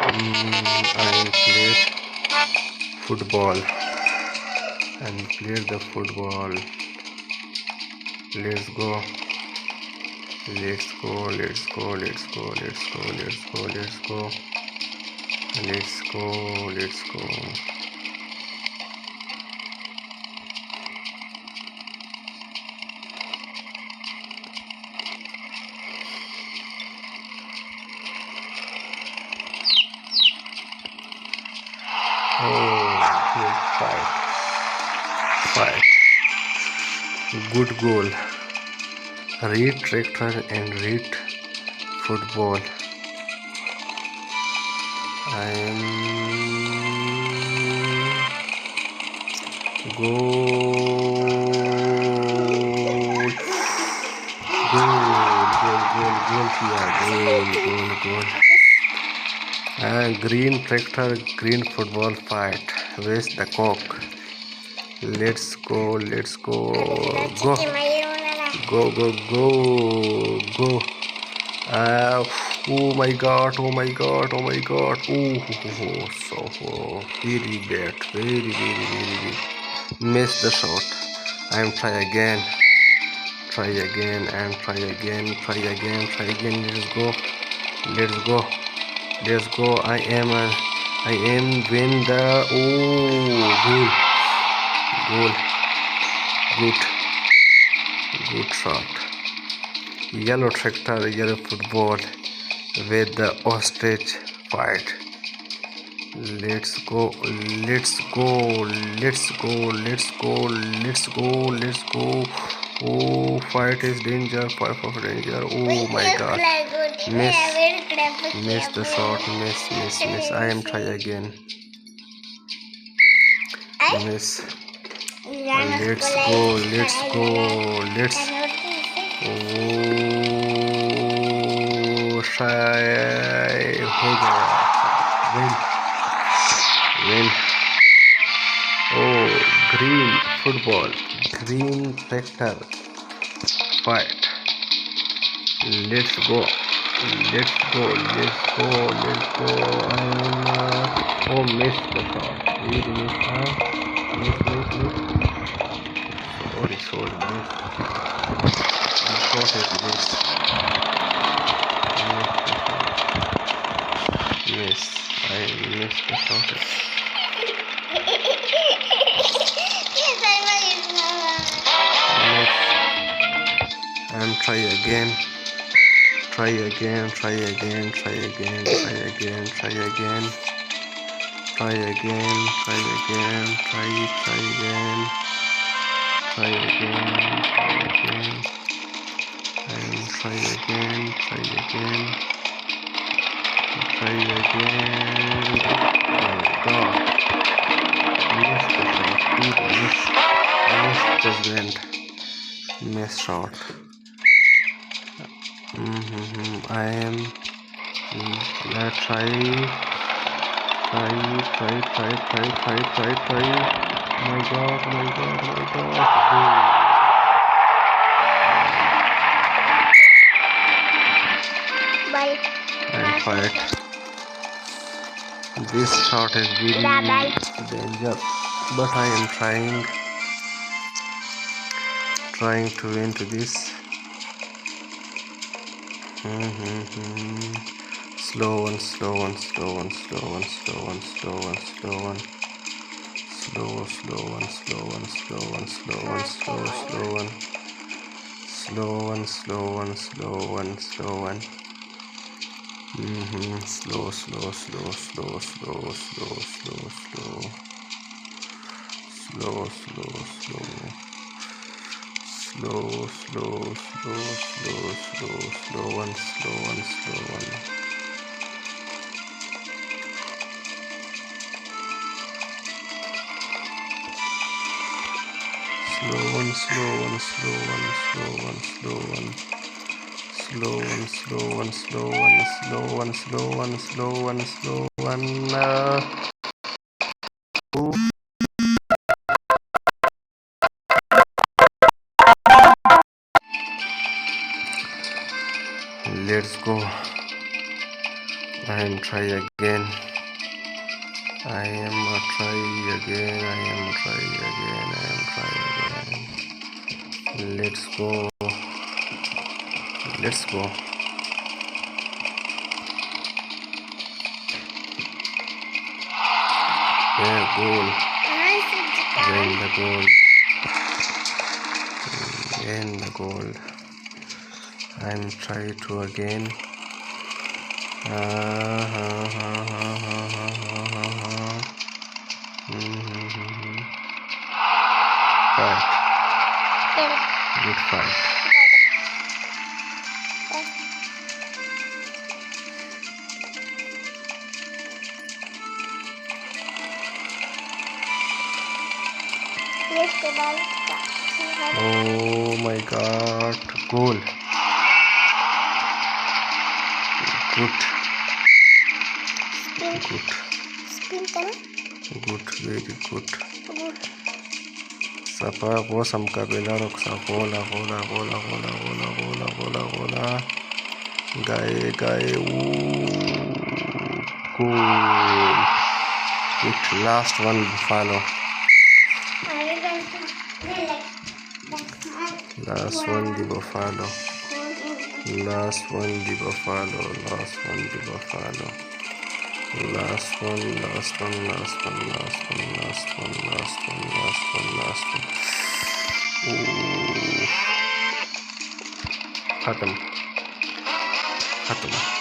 I played football and played the football. Let's go. Let's go. Let's go. Let's go. Let's go. Let's go. Let's go. Let's go. Let's go. Oh, good fight. Fight. Good goal. Read tractor and read football. I am goal. Goal किया goal. Green tractor, green football fight. Where's the cock? Let's go. Go. Oh my god. Oh, so very bad. Very. Miss the shot. I'm try again. Let's go. I am win the goal. Good shot. Yellow tractor, yellow football with the ostrich fight. Let's go. Oh, fight is danger. Oh my god. Miss the shot. Miss. I am try again. Miss. Let's go. Oh, shy हो गया. Win. Oh, green football, green tractor fight. Let's go. Oh, missed the shot. Really missed, huh? Miss. Sorry, missed. The shot is missed. Miss. I missed the shot. And try again. Try again. Miss shot. I am. Let's try. My god. And fight. This shot is really danger, but I am trying to win to this. Slow one. Slow one. Let's go. I am try again. I am try again. I am try again. I am try again. Let's go. Let's go. Yeah, goal. Win the goal. Win the goal. I'm try to again. Fight. Good fight. Oh my God! Goal. Good. Good. Very good. Sapa वो समका बेला रोक्सा बोला बोला बोला बोला बोला बोला बोला बोला गाए गाए goal. Good. Last one Buffalo. Last one the Buffalo. Last one the Buffalo. Last one the Buffalo. Last one, last one, last one, last one, last one, last one, last one, last one. Ooh. Khatam. Khatam.